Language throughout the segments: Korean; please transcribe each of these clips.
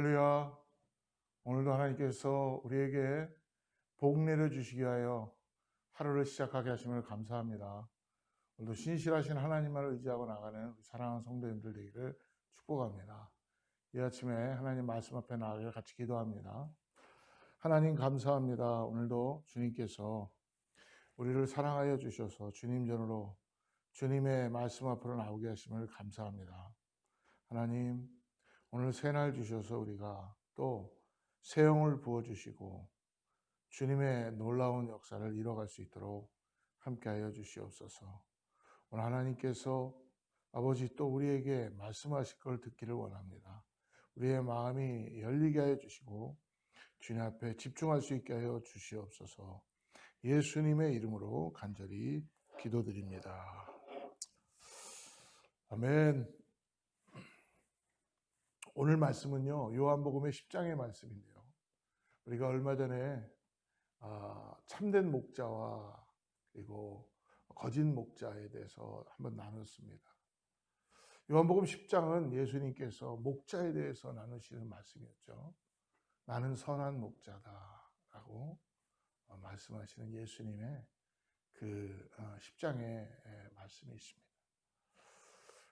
할렐루야. 오늘도 하나님께서 우리에게 복 내려주시기 위하여 하루를 시작하게 하심을 감사합니다. 오늘도 신실하신 하나님만을 의지하고 나가는 우리 사랑하는 성도님들 되기를 축복합니다. 이 아침에 하나님 말씀 앞에 나가게 같이 기도합니다. 하나님 감사합니다. 오늘도 주님께서 우리를 사랑하여 주셔서 주님 전으로 주님의 말씀 앞으로 나오게 하심을 감사합니다. 하나님, 오늘 새날 주셔서 우리가 또 새 영을 부어주시고 주님의 놀라운 역사를 이뤄갈 수 있도록 함께하여 주시옵소서. 오늘 하나님께서 아버지 또 우리에게 말씀하실 걸 듣기를 원합니다. 우리의 마음이 열리게 하여 주시고 주님 앞에 집중할 수 있게 하여 주시옵소서. 예수님의 이름으로 간절히 기도드립니다. 아멘. 오늘 말씀은요, 요한복음의 10장의 말씀인데요. 우리가 얼마 전에 참된 목자와 그리고 거짓 목자에 대해서 한번 나눴습니다. 요한복음 10장은 예수님께서 목자에 대해서 나누시는 말씀이었죠. 나는 선한 목자다라고 말씀하시는 예수님의 그 10장의 말씀이 있습니다.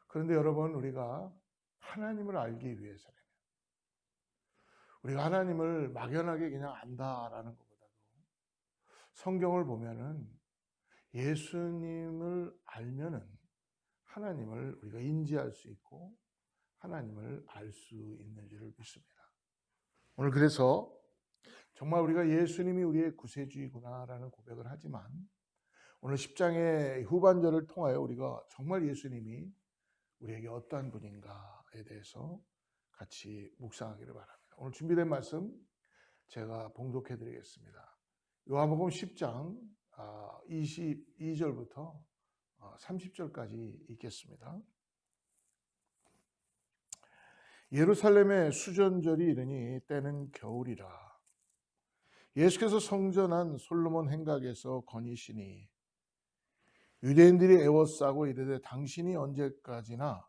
그런데 여러분, 우리가 하나님을 알기 위해서는 우리가 하나님을 막연하게 그냥 안다라는 것보다도 성경을 보면은 예수님을 알면은 하나님을 우리가 인지할 수 있고 하나님을 알 수 있는 줄을 믿습니다. 오늘 그래서 정말 우리가 예수님이 우리의 구세주이구나라는 고백을 하지만 오늘 10장의 후반절을 통하여 우리가 정말 예수님이 우리에게 어떠한 분인가에 대해서 같이 묵상하기를 바랍니다. 오늘 준비된 말씀 제가 봉독해 드리겠습니다. 요한복음 10장 22절부터 30절까지 읽겠습니다. 예루살렘의 수전절이 이르니 때는 겨울이라. 예수께서 성전한 솔로몬 행각에서 거니시니 유대인들이 애워싸고 이르되 당신이 언제까지나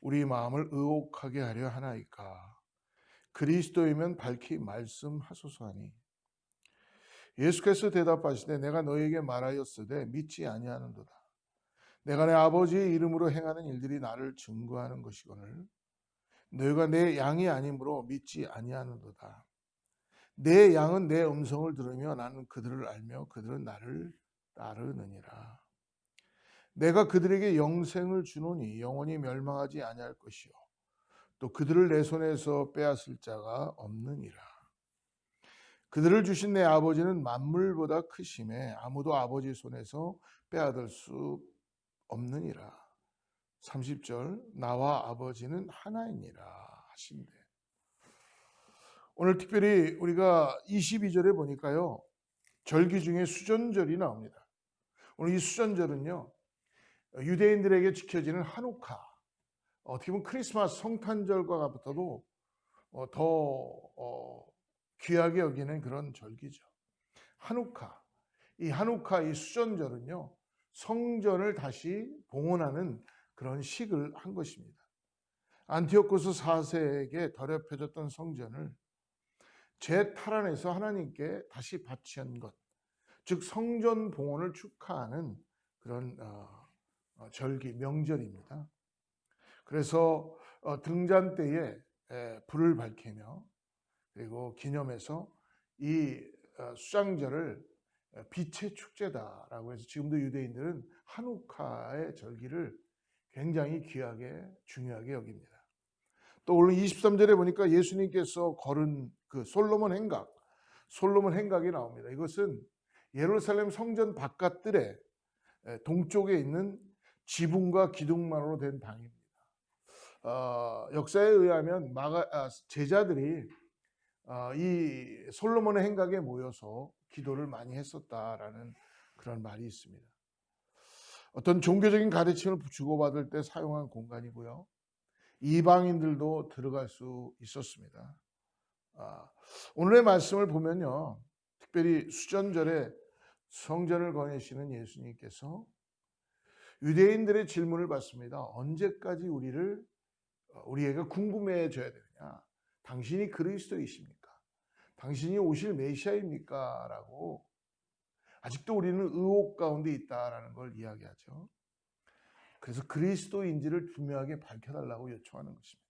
우리 마음을 의혹하게 하려 하나이까. 그리스도이면 밝히 말씀하소서 하니 예수께서 대답하시되 내가 너에게 말하였으되 믿지 아니하는도다. 내가 내 아버지의 이름으로 행하는 일들이 나를 증거하는 것이거늘 너희가 내 양이 아니므로 믿지 아니하는도다. 내 양은 내 음성을 들으며 나는 그들을 알며 그들은 나를 따르느니라. 내가 그들에게 영생을 주노니 영원히 멸망하지 아니할 것이요 또 그들을 내 손에서 빼앗을 자가 없느니라. 그들을 주신 내 아버지는 만물보다 크심에 아무도 아버지 손에서 빼앗을 수 없느니라. 30절 나와 아버지는 하나이니라 하신대. 오늘 특별히 우리가 22절에 보니까요, 절기 중에 수전절이 나옵니다. 오늘 이 수전절은요, 유대인들에게 지켜지는 한우카, 어떻게 보면 크리스마스 성탄절과 같아도 더 귀하게 여기는 그런 절기죠. 한우카. 이 한우카 이 수전절은요, 성전을 다시 봉헌하는 그런 식을 한 것입니다. 안티오코스 4세에게 더럽혀졌던 성전을 재탈환해서 하나님께 다시 바치한 것, 즉 성전 봉헌을 축하하는 그런 절기, 명절입니다. 그래서 등잔 때에 불을 밝히며 그리고 기념해서 이 수장절을 빛의 축제다라고 해서 지금도 유대인들은 한우카의 절기를 굉장히 귀하게 중요하게 여깁니다. 또 오늘 23절에 보니까 예수님께서 걸은 그 솔로몬 행각이 나옵니다. 이것은 예루살렘 성전 바깥들에 동쪽에 있는 지붕과 기둥만으로 된 방입니다. 역사에 의하면 제자들이 이 솔로몬의 행각에 모여서 기도를 많이 했었다라는 그런 말이 있습니다. 어떤 종교적인 가르침을 주고받을 때 사용한 공간이고요. 이방인들도 들어갈 수 있었습니다. 오늘의 말씀을 보면요, 특별히 수전절에 성전을 거니시는 예수님께서 유대인들의 질문을 받습니다. 언제까지 우리에게 궁금해져야 되느냐? 당신이 그리스도이십니까? 당신이 오실 메시아입니까? 라고 아직도 우리는 의혹 가운데 있다라는 걸 이야기하죠. 그래서 그리스도인지를 분명하게 밝혀달라고 요청하는 것입니다.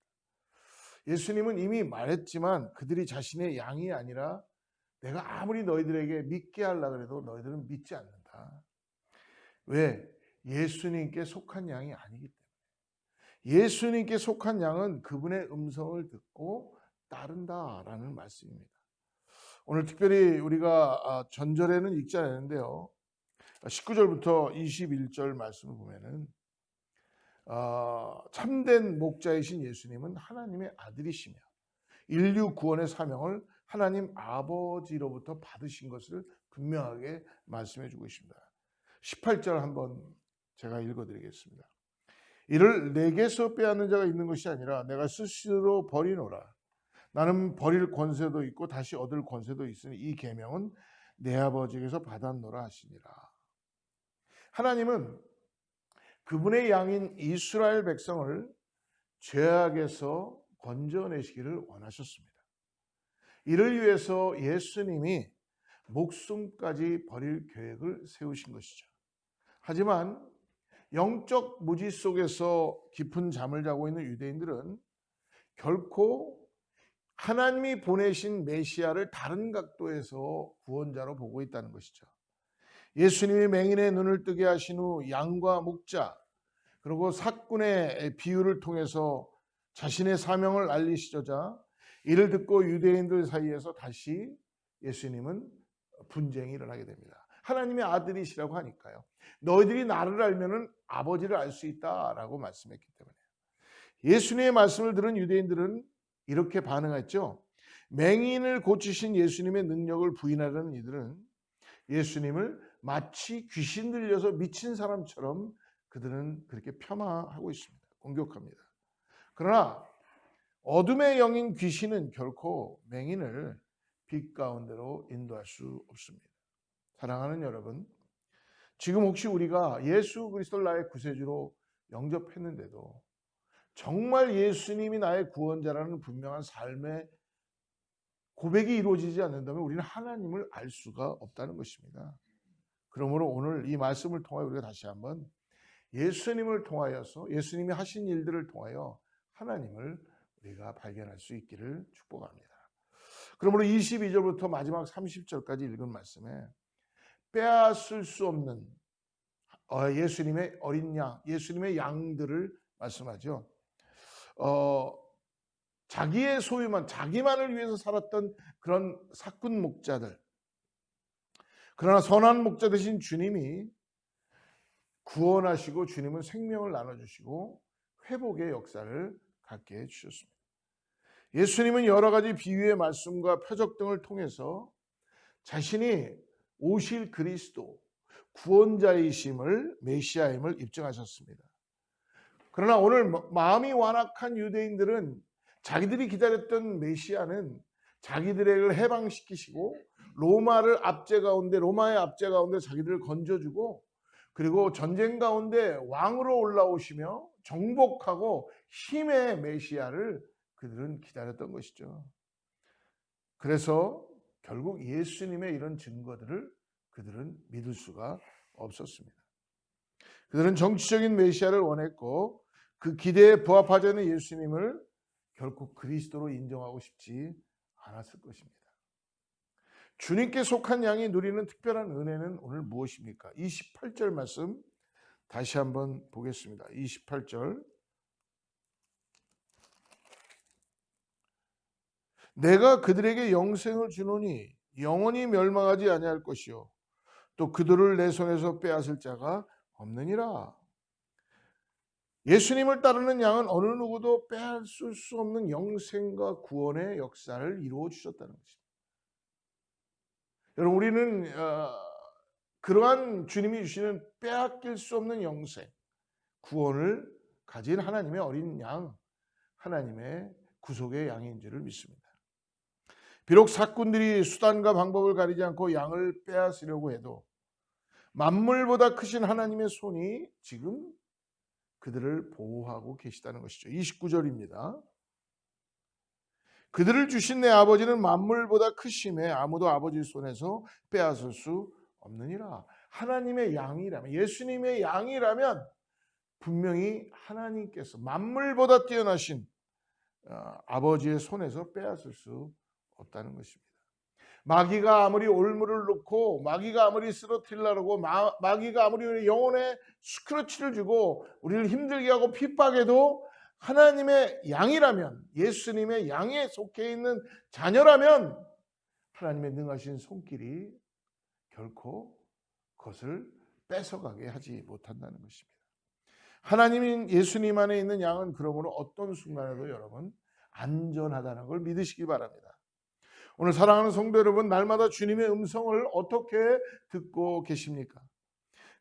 예수님은 이미 말했지만 그들이 자신의 양이 아니라 내가 아무리 너희들에게 믿게 하려고 해도 너희들은 믿지 않는다. 왜? 예수님께 속한 양이 아니기 때문에. 예수님께 속한 양은 그분의 음성을 듣고 따른다라는 말씀입니다. 오늘 특별히 우리가 전절에는 읽지 않았는데요. 19절부터 21절 말씀을 보면은 참된 목자이신 예수님은 하나님의 아들이시며 인류 구원의 사명을 하나님 아버지로부터 받으신 것을 분명하게 말씀해 주고 있습니다. 18절 한번 제가 읽어드리겠습니다. 이를 내게서 빼앗는 자가 있는 것이 아니라 내가 스스로 버리노라. 나는 버릴 권세도 있고 다시 얻을 권세도 있으니 이 계명은 내 아버지에게서 받았노라 하시니라. 하나님은 그분의 양인 이스라엘 백성을 죄악에서 건져내시기를 원하셨습니다. 이를 위해서 예수님이 목숨까지 버릴 계획을 세우신 것이죠. 하지만 영적 무지 속에서 깊은 잠을 자고 있는 유대인들은 결코 하나님이 보내신 메시아를 다른 각도에서 구원자로 보고 있다는 것이죠. 예수님이 맹인의 눈을 뜨게 하신 후 양과 목자 그리고 삭군의 비유를 통해서 자신의 사명을 알리시자 이를 듣고 유대인들 사이에서 다시 예수님은 분쟁이 일어나게 됩니다. 하나님의 아들이시라고 하니까요. 너희들이 나를 알면은 아버지를 알 수 있다라고 말씀했기 때문에 예수님의 말씀을 들은 유대인들은 이렇게 반응했죠. 맹인을 고치신 예수님의 능력을 부인하려는 이들은 예수님을 마치 귀신 들려서 미친 사람처럼 그들은 그렇게 폄하하고 있습니다. 공격합니다. 그러나 어둠의 영인 귀신은 결코 맹인을 빛 가운데로 인도할 수 없습니다. 사랑하는 여러분, 지금 혹시 우리가 예수 그리스도를 나의 구세주로 영접했는데도 정말 예수님이 나의 구원자라는 분명한 삶의 고백이 이루어지지 않는다면 우리는 하나님을 알 수가 없다는 것입니다. 그러므로 오늘 이 말씀을 통하여 우리가 다시 한번 예수님을 통하여서 예수님이 하신 일들을 통하여 하나님을 우리가 발견할 수 있기를 축복합니다. 그러므로 22절부터 마지막 30절까지 읽은 말씀에 빼앗을 수 없는 예수님의 어린 양, 예수님의 양들을 말씀하죠. 자기의 소유만, 자기만을 위해서 살았던 그런 삭군 목자들. 그러나 선한 목자 되신 주님이 구원하시고 주님은 생명을 나눠주시고 회복의 역사를 갖게 해주셨습니다. 예수님은 여러 가지 비유의 말씀과 표적 등을 통해서 자신이 오실 그리스도, 구원자이심을, 메시아임을 입증하셨습니다. 그러나 오늘 마음이 완악한 유대인들은 자기들이 기다렸던 메시아는 자기들을 해방시키시고 로마의 압제 가운데 자기들을 건져주고 그리고 전쟁 가운데 왕으로 올라오시며 정복하고 힘의 메시아를 그들은 기다렸던 것이죠. 그래서 결국 예수님의 이런 증거들을 그들은 믿을 수가 없었습니다. 그들은 정치적인 메시아를 원했고 그 기대에 부합하지 않는 예수님을 결코 그리스도로 인정하고 싶지 않았을 것입니다. 주님께 속한 양이 누리는 특별한 은혜는 오늘 무엇입니까? 28절 말씀 다시 한번 보겠습니다. 28절. 내가 그들에게 영생을 주노니 영원히 멸망하지 아니할 것이요 또 그들을 내 손에서 빼앗을 자가 없느니라. 예수님을 따르는 양은 어느 누구도 빼앗을 수 없는 영생과 구원의 역사를 이루어 주셨다는 것입니다. 여러분, 우리는 그러한 주님이 주시는 빼앗길 수 없는 영생, 구원을 가진 하나님의 어린 양, 하나님의 구속의 양인 줄을 믿습니다. 비록 사꾼들이 수단과 방법을 가리지 않고 양을 빼앗으려고 해도 만물보다 크신 하나님의 손이 지금 그들을 보호하고 계시다는 것이죠. 29절입니다. 그들을 주신 내 아버지는 만물보다 크심에 아무도 아버지 손에서 빼앗을 수 없느니라. 하나님의 양이라면, 예수님의 양이라면 분명히 하나님께서 만물보다 뛰어나신 아버지의 손에서 빼앗을 수 없다는 것입니다. 마귀가 아무리 올무를 놓고, 마귀가 아무리 쓰러뜨리려고, 마귀가 아무리 우리 영혼에 스크러치를 주고 우리를 힘들게 하고 핍박해도 하나님의 양이라면, 예수님의 양에 속해 있는 자녀라면 하나님의 능하신 손길이 결코 그것을 뺏어가게 하지 못한다는 것입니다. 하나님인 예수님 안에 있는 양은 그러므로 어떤 순간에도 여러분 안전하다는 걸 믿으시기 바랍니다. 오늘 사랑하는 성도 여러분, 날마다 주님의 음성을 어떻게 듣고 계십니까?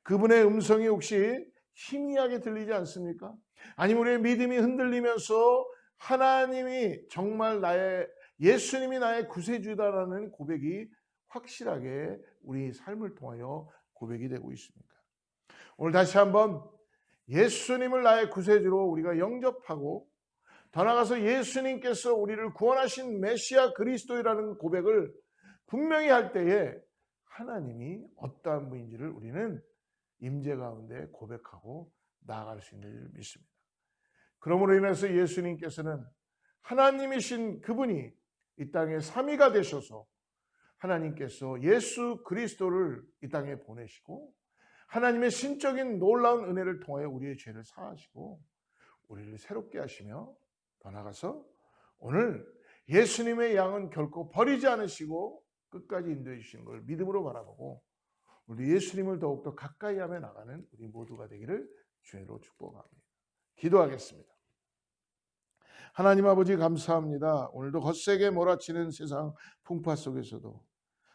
그분의 음성이 혹시 희미하게 들리지 않습니까? 아니면 우리의 믿음이 흔들리면서 하나님이 정말 예수님이 나의 구세주다라는 고백이 확실하게 우리 삶을 통하여 고백이 되고 있습니까? 오늘 다시 한번 예수님을 나의 구세주로 우리가 영접하고, 더 나아가서 예수님께서 우리를 구원하신 메시아 그리스도이라는 고백을 분명히 할 때에 하나님이 어떠한 분인지를 우리는 임재 가운데 고백하고 나아갈 수 있는 줄 믿습니다. 그러므로 인해서 예수님께서는 하나님이신 그분이 이 땅에 삼위가 되셔서 하나님께서 예수 그리스도를 이 땅에 보내시고 하나님의 신적인 놀라운 은혜를 통하여 우리의 죄를 사하시고 우리를 새롭게 하시며, 더 나아가서 오늘 예수님의 양은 결코 버리지 않으시고 끝까지 인도해 주시는 걸 믿음으로 바라보고 우리 예수님을 더욱더 가까이 하며 나가는 우리 모두가 되기를 주의로 축복합니다. 기도하겠습니다. 하나님 아버지 감사합니다. 오늘도 거세게 몰아치는 세상 풍파 속에서도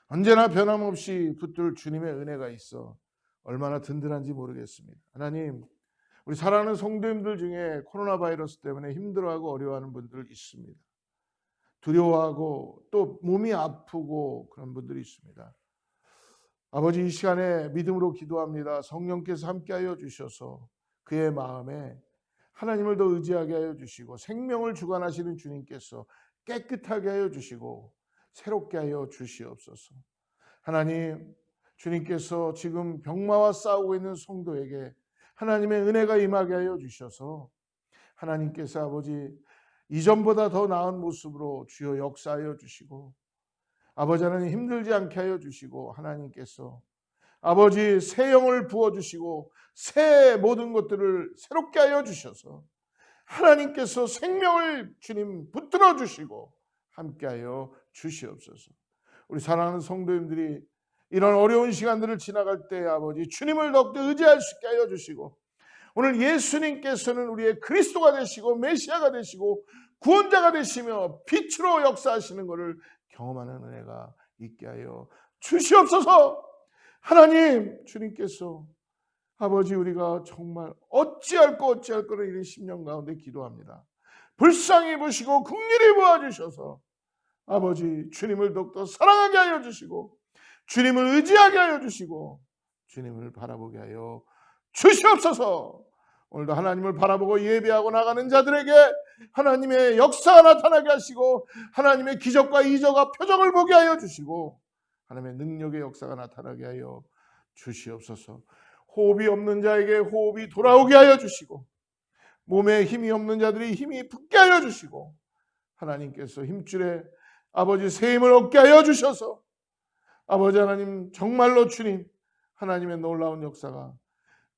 언제나 변함없이 붙들 주님의 은혜가 있어 얼마나 든든한지 모르겠습니다. 하나님, 우리 사랑하는 성도님들 중에 코로나 바이러스 때문에 힘들어하고 어려워하는 분들 있습니다. 두려워하고 또 몸이 아프고 그런 분들이 있습니다. 아버지, 이 시간에 믿음으로 기도합니다. 성령께서 함께하여 주셔서 그의 마음에 하나님을 더 의지하게 하여 주시고 생명을 주관하시는 주님께서 깨끗하게 하여 주시고 새롭게 하여 주시옵소서. 하나님, 주님께서 지금 병마와 싸우고 있는 성도에게 하나님의 은혜가 임하게 하여 주셔서 하나님께서 아버지 이전보다 더 나은 모습으로 주여 역사하여 주시고, 아버지 하나님 힘들지 않게 하여 주시고, 하나님께서 아버지 새 영을 부어주시고 새 모든 것들을 새롭게 하여 주셔서 하나님께서 생명을 주님 붙들어 주시고 함께하여 주시옵소서. 우리 사랑하는 성도님들이 이런 어려운 시간들을 지나갈 때 아버지 주님을 더욱더 의지할 수 있게 하여 주시고, 오늘 예수님께서는 우리의 그리스도가 되시고 메시아가 되시고 구원자가 되시며 빛으로 역사하시는 것을 경험하는 은혜가 있게 하여 주시옵소서. 하나님, 주님께서 아버지 우리가 정말 어찌할 거를 이런 심령 가운데 기도합니다. 불쌍히 보시고 긍휼히 보아주셔서 아버지 주님을 더욱더 사랑하게 하여 주시고 주님을 의지하게 하여 주시고 주님을 바라보게 하여 주시옵소서. 오늘도 하나님을 바라보고 예배하고 나가는 자들에게 하나님의 역사가 나타나게 하시고 하나님의 기적과 이적과 표적을 보게 하여 주시고 하나님의 능력의 역사가 나타나게 하여 주시옵소서. 호흡이 없는 자에게 호흡이 돌아오게 하여 주시고 몸에 힘이 없는 자들이 힘이 붙게 하여 주시고 하나님께서 힘줄에 아버지 새 힘을 얻게 하여 주셔서 아버지 하나님 정말로 주님 하나님의 놀라운 역사가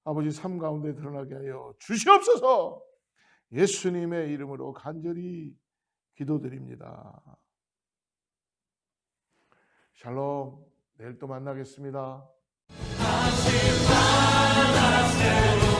아버지 삶 가운데 드러나게 하여 주시옵소서. 예수님의 이름으로 간절히 기도드립니다. 샬롬. 내일 또 만나겠습니다. 다시 바다 새로운